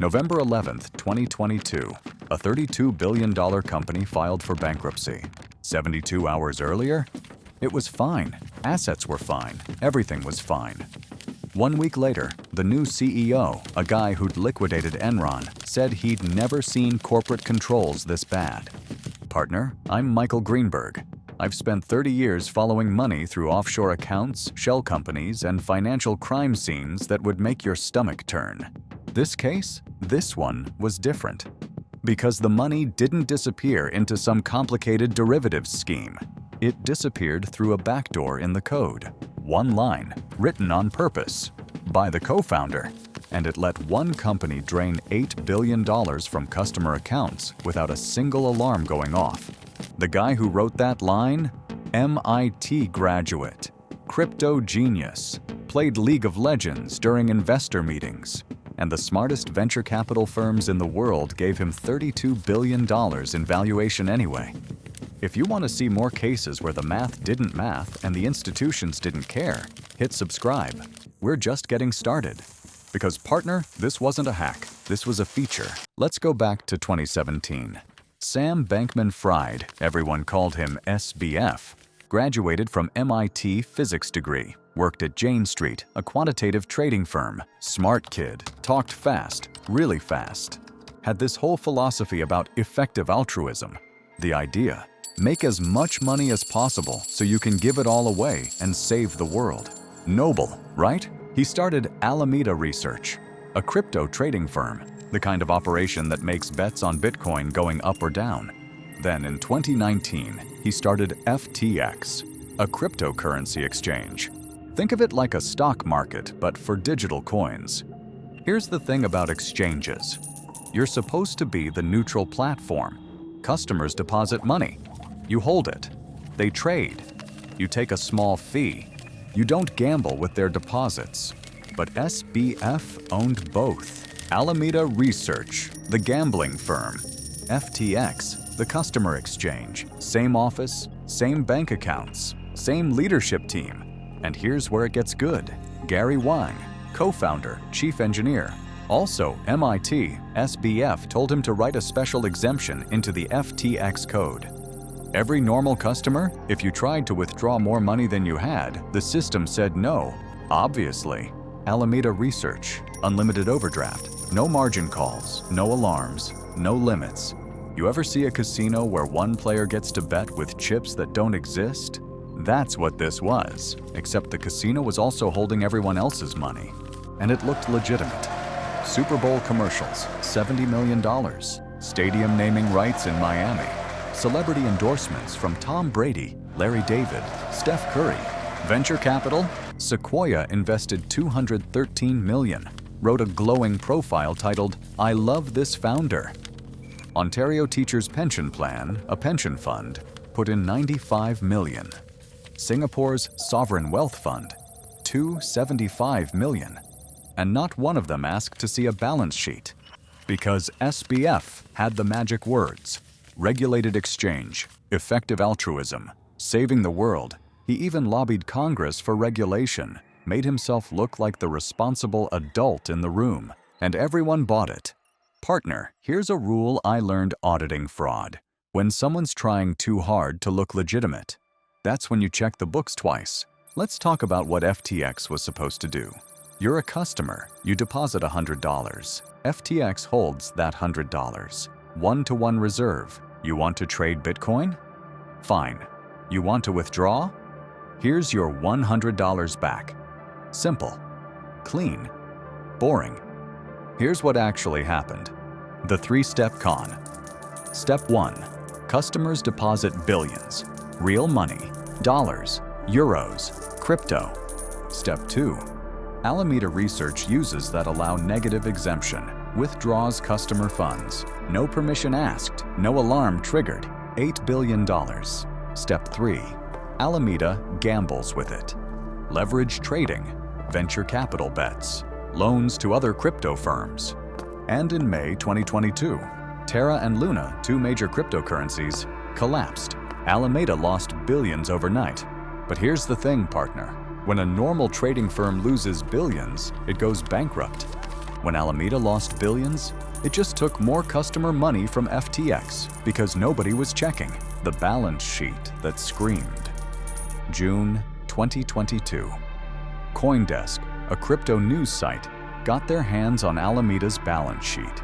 November 11th, 2022, a $32 billion company filed for bankruptcy. 72 hours earlier, it was fine. Assets were fine. Everything was fine. 1 week later, the new CEO, a guy who'd liquidated Enron, said he'd never seen corporate controls this bad. Partner, I'm Michael Greenberg. I've spent 30 years following money through offshore accounts, shell companies, and financial crime scenes that would make your stomach turn. This case, this one, was different. Because the money didn't disappear into some complicated derivatives scheme. It disappeared through a backdoor in the code. One line, written on purpose, by the co-founder. And it let one company drain $8 billion from customer accounts without a single alarm going off. The guy who wrote that line? MIT graduate, crypto genius, played League of Legends during investor meetings, and the smartest venture capital firms in the world gave him $32 billion in valuation anyway. If you want to see more cases where the math didn't math and the institutions didn't care, hit subscribe. We're just getting started. Because partner, this wasn't a hack, this was a feature. Let's go back to 2017. Sam Bankman-Fried, everyone called him SBF, graduated from MIT physics degree, worked at Jane Street, a quantitative trading firm. Smart kid, talked fast, really fast. Had this whole philosophy about effective altruism. The idea, make as much money as possible so you can give it all away and save the world. Noble, right? He started Alameda Research, a crypto trading firm, the kind of operation that makes bets on Bitcoin going up or down. Then in 2019, he started FTX, a cryptocurrency exchange. Think of it like a stock market, but for digital coins. Here's the thing about exchanges. You're supposed to be the neutral platform. Customers deposit money. You hold it. They trade. You take a small fee. You don't gamble with their deposits. But SBF owned both. Alameda Research, the gambling firm. FTX, the customer exchange. Same office, same bank accounts, same leadership team. And here's where it gets good. Gary Wang, co-founder, chief engineer. Also, MIT, SBF told him to write a special exemption into the FTX code. Every normal customer, if you tried to withdraw more money than you had, the system said no. Obviously. Alameda Research, unlimited overdraft, no margin calls, no alarms, no limits. You ever see a casino where one player gets to bet with chips that don't exist? That's what this was, except the casino was also holding everyone else's money. And it looked legitimate. Super Bowl commercials, $70 million. Stadium naming rights in Miami. Celebrity endorsements from Tom Brady, Larry David, Steph Curry. Venture capital? Sequoia invested $213 million, wrote a glowing profile titled, "I love this founder." Ontario Teachers' Pension Plan, a pension fund, put in $95 million. Singapore's Sovereign Wealth Fund, $275 million. And not one of them asked to see a balance sheet. Because SBF had the magic words. Regulated exchange, effective altruism, saving the world. He even lobbied Congress for regulation, made himself look like the responsible adult in the room, and everyone bought it. Partner, here's a rule I learned auditing fraud. When someone's trying too hard to look legitimate, that's when you check the books twice. Let's talk about what FTX was supposed to do. You're a customer, you deposit $100. FTX holds that $100. One-to-one reserve. You want to trade Bitcoin? Fine. You want to withdraw? Here's your $100 back. Simple. Clean. Boring. Here's what actually happened. The three-step con. Step 1. Customers deposit billions. Real money. Dollars. Euros. Crypto. Step 2. Alameda Research uses that allow negative exemption. Withdraws customer funds. No permission asked. No alarm triggered. $8 billion. Step 3. Alameda gambles with it. Leverage trading. Venture capital bets. Loans to other crypto firms. And in May 2022, Terra and Luna, two major cryptocurrencies, collapsed. Alameda lost billions overnight. But here's the thing, partner. When a normal trading firm loses billions, it goes bankrupt. When Alameda lost billions, it just took more customer money from FTX because nobody was checking the balance sheet that screamed. June 2022. CoinDesk, a crypto news site, got their hands on Alameda's balance sheet.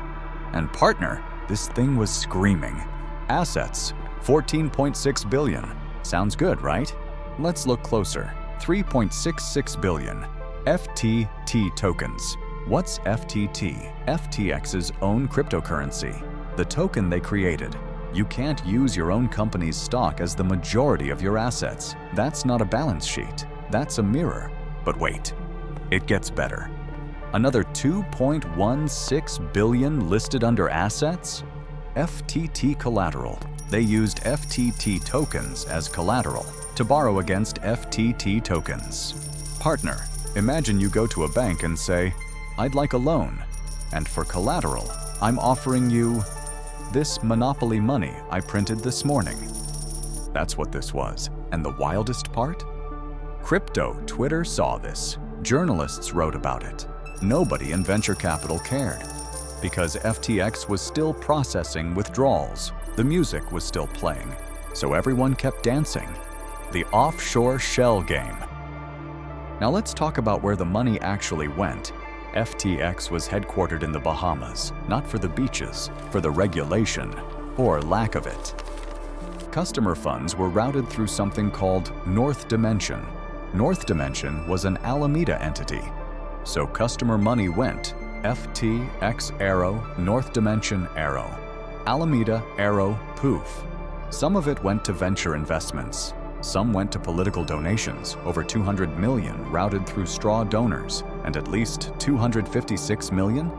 And partner, this thing was screaming. Assets, 14.6 billion. Sounds good, right? Let's look closer. 3.66 billion. FTT tokens. What's FTT? FTX's own cryptocurrency. The token they created. You can't use your own company's stock as the majority of your assets. That's not a balance sheet. That's a mirror. But wait, it gets better. Another 2.16 billion listed under assets? FTT collateral. They used FTT tokens as collateral to borrow against FTT tokens. Partner, imagine you go to a bank and say, "I'd like a loan, and for collateral, I'm offering you this monopoly money I printed this morning." That's what this was. And the wildest part? Crypto Twitter saw this. Journalists wrote about it. Nobody in venture capital cared. Because FTX was still processing withdrawals. The music was still playing. So everyone kept dancing. The offshore shell game. Now let's talk about where the money actually went. FTX was headquartered in the Bahamas, not for the beaches, for the regulation, or lack of it. Customer funds were routed through something called North Dimension. North Dimension was an Alameda entity. So customer money went FTX Arrow, North Dimension Arrow, Alameda Arrow Poof. Some of it went to venture investments. Some went to political donations, over 200 million routed through straw donors, and at least 256 million?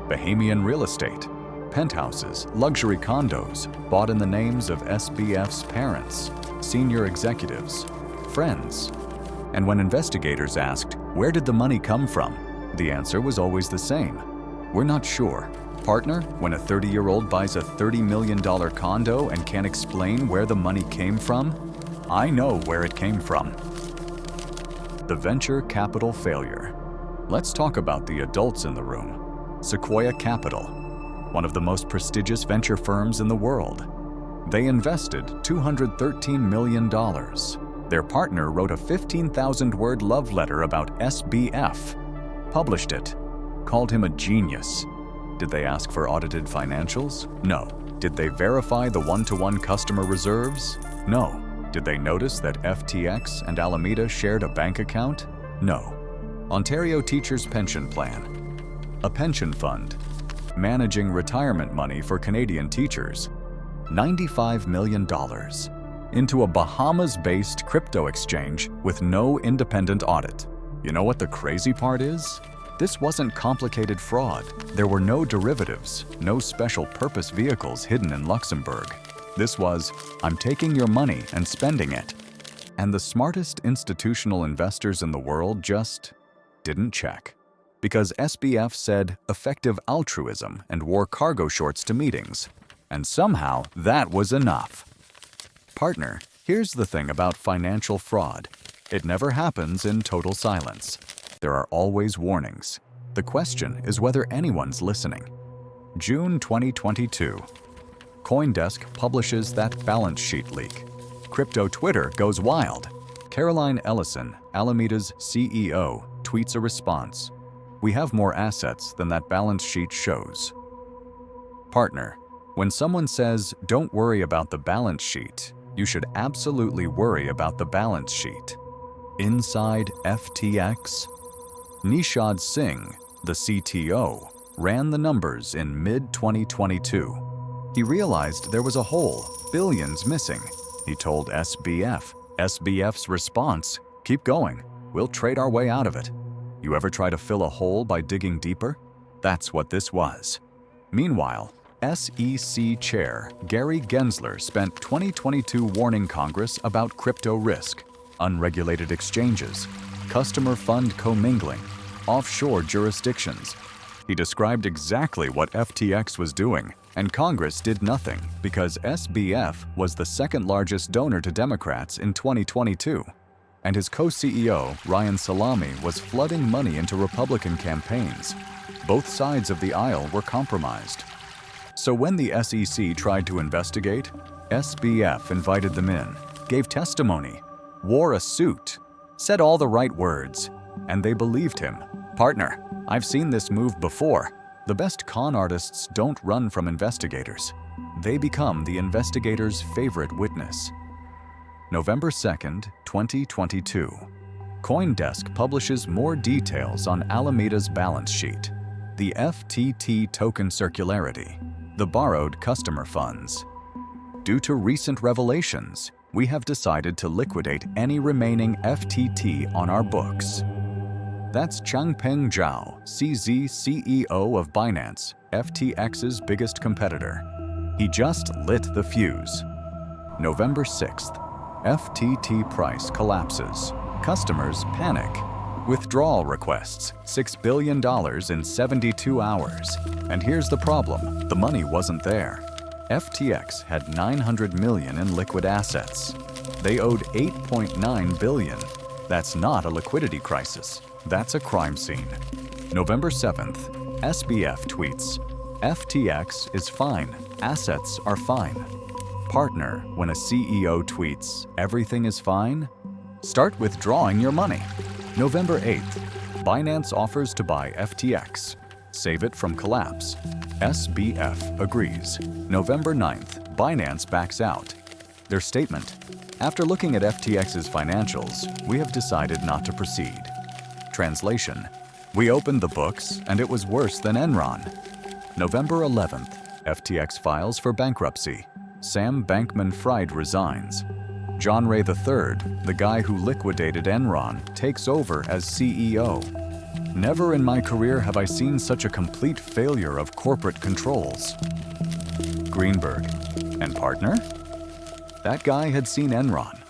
Bahamian real estate, penthouses, luxury condos, bought in the names of SBF's parents, senior executives, friends. And when investigators asked, where did the money come from? The answer was always the same. We're not sure. Partner, when a 30-year-old buys a $30 million condo and can't explain where the money came from, I know where it came from. The venture capital failure. Let's talk about the adults in the room. Sequoia Capital, one of the most prestigious venture firms in the world. They invested $213 million. Their partner wrote a 15,000-word love letter about SBF, published it, called him a genius. Did they ask for audited financials? No. Did they verify the one-to-one customer reserves? No. Did they notice that FTX and Alameda shared a bank account? No. Ontario Teachers' Pension Plan, a pension fund, managing retirement money for Canadian teachers, $95 million, into a Bahamas-based crypto exchange with no independent audit. You know what the crazy part is? This wasn't complicated fraud. There were no derivatives, no special purpose vehicles hidden in Luxembourg. This was, I'm taking your money and spending it. And the smartest institutional investors in the world just didn't check. Because SBF said effective altruism and wore cargo shorts to meetings. And somehow that was enough. Partner, here's the thing about financial fraud. It never happens in total silence. There are always warnings. The question is whether anyone's listening. June 2022. CoinDesk publishes that balance sheet leak. Crypto Twitter goes wild. Caroline Ellison, Alameda's CEO, tweets a response. We have more assets than that balance sheet shows. Partner, when someone says, don't worry about the balance sheet, you should absolutely worry about the balance sheet. Inside FTX? Nishad Singh, the CTO, ran the numbers in mid-2022. He realized there was a hole, billions missing. He told SBF. SBF's response, keep going. We'll trade our way out of it. You ever try to fill a hole by digging deeper? That's what this was. Meanwhile, SEC Chair Gary Gensler spent 2022 warning Congress about crypto risk, unregulated exchanges, customer fund commingling, offshore jurisdictions. He described exactly what FTX was doing, and Congress did nothing because SBF was the second largest donor to Democrats in 2022, and his co-CEO, Ryan Salami, was flooding money into Republican campaigns. Both sides of the aisle were compromised. So when the SEC tried to investigate, SBF invited them in, gave testimony, wore a suit, said all the right words, and they believed him. Partner, I've seen this move before. The best con artists don't run from investigators. They become the investigator's favorite witness. November 2nd, 2022. CoinDesk publishes more details on Alameda's balance sheet, the FTT token circularity, the borrowed customer funds. Due to recent revelations, we have decided to liquidate any remaining FTT on our books. That's Changpeng Zhao, CZ CEO of Binance, FTX's biggest competitor. He just lit the fuse. November 6th, FTT price collapses. Customers panic. Withdrawal requests, $6 billion in 72 hours. And here's the problem, the money wasn't there. FTX had $900 million in liquid assets. They owed $8.9 billion. That's not a liquidity crisis. That's a crime scene. November 7th, SBF tweets, FTX is fine, assets are fine. Partner, when a CEO tweets, everything is fine, start withdrawing your money. November 8th, Binance offers to buy FTX, save it from collapse. SBF agrees. November 9th, Binance backs out. Their statement, after looking at FTX's financials, we have decided not to proceed. Translation, we opened the books and it was worse than Enron. November 11th, FTX files for bankruptcy. Sam Bankman-Fried resigns. John Ray III, the guy who liquidated Enron, takes over as CEO. Never in my career have I seen such a complete failure of corporate controls. Greenberg. And partner? That guy had seen Enron.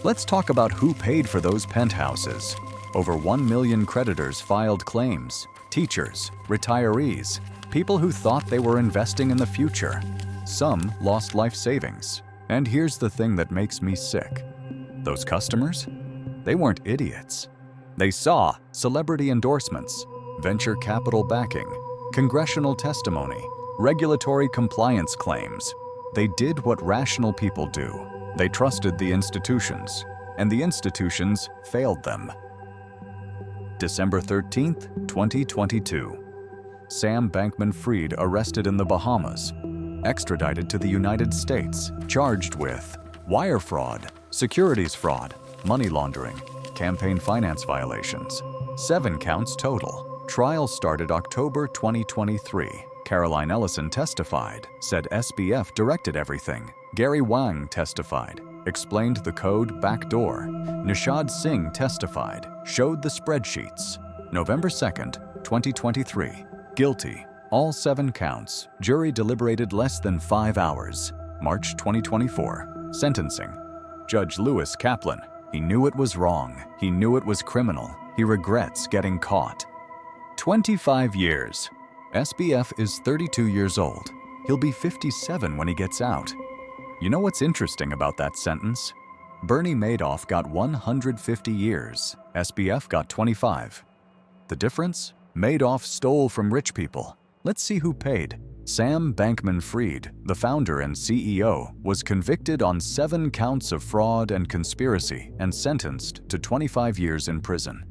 Let's talk about who paid for those penthouses. Over 1 million creditors filed claims. Teachers, retirees, people who thought they were investing in the future. Some lost life savings. And here's the thing that makes me sick. Those customers? They weren't idiots. They saw celebrity endorsements, venture capital backing, congressional testimony, regulatory compliance claims. They did what rational people do. They trusted the institutions, and the institutions failed them. December 13th, 2022. Sam Bankman-Fried arrested in the Bahamas, extradited to the United States, charged with wire fraud, securities fraud, money laundering, campaign finance violations. 7 counts total. Trial started October 2023. Caroline Ellison testified, said SBF directed everything. Gary Wang testified, explained the code backdoor. Nishad Singh testified, showed the spreadsheets. November 2nd, 2023. Guilty. All 7 counts. Jury deliberated less than 5 hours. March 2024. Sentencing. Judge Lewis Kaplan. He knew it was wrong. He knew it was criminal. He regrets getting caught. 25 years. SBF is 32 years old. He'll be 57 when he gets out. You know what's interesting about that sentence? Bernie Madoff got 150 years. SBF got 25. The difference? Madoff stole from rich people. Let's see who paid. Sam Bankman-Fried, the founder and CEO, was convicted on 7 counts of fraud and conspiracy and sentenced to 25 years in prison.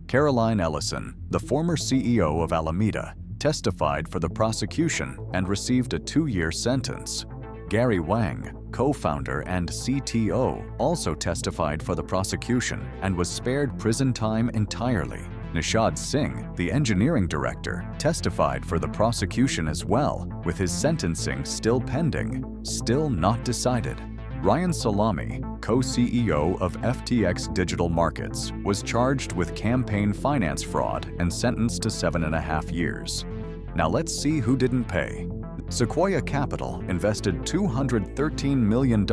Caroline Ellison, the former CEO of Alameda, testified for the prosecution and received a 2-year sentence. Gary Wang, co-founder and CTO, also testified for the prosecution and was spared prison time entirely. Nishad Singh, the engineering director, testified for the prosecution as well, with his sentencing still pending, still not decided. Ryan Salami, co-CEO of FTX Digital Markets, was charged with campaign finance fraud and sentenced to 7.5 years. Now let's see who didn't pay. Sequoia Capital invested $213 million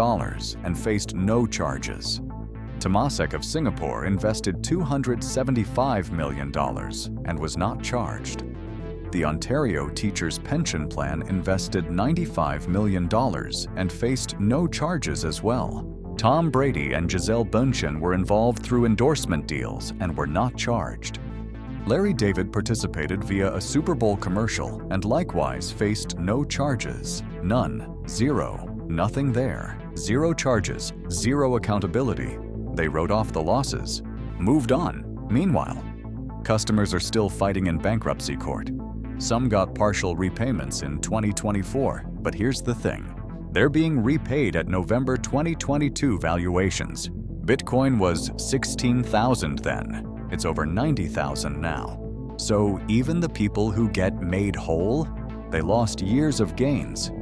and faced no charges. Temasek of Singapore invested $275 million and was not charged. The Ontario Teachers' Pension Plan invested $95 million and faced no charges as well. Tom Brady and Gisele Bündchen were involved through endorsement deals and were not charged. Larry David participated via a Super Bowl commercial and likewise faced no charges. None. Zero. Nothing there. Zero charges. Zero accountability. They wrote off the losses. Moved on. Meanwhile, customers are still fighting in bankruptcy court. Some got partial repayments in 2024, but here's the thing. They're being repaid at November 2022 valuations. Bitcoin was $16,000 then. It's over $90,000 now. So even the people who get made whole, they lost years of gains.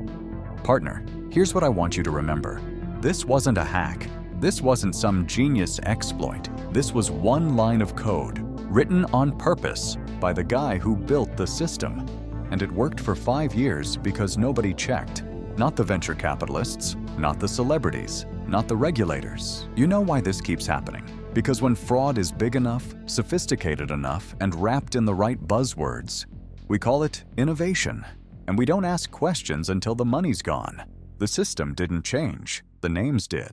Partner, here's what I want you to remember. This wasn't a hack. This wasn't some genius exploit. This was one line of code, written on purpose by the guy who built the system. And it worked for 5 years because nobody checked. Not the venture capitalists, not the celebrities, not the regulators. You know why this keeps happening? Because when fraud is big enough, sophisticated enough, and wrapped in the right buzzwords, we call it innovation. And we don't ask questions until the money's gone. The system didn't change, the names did.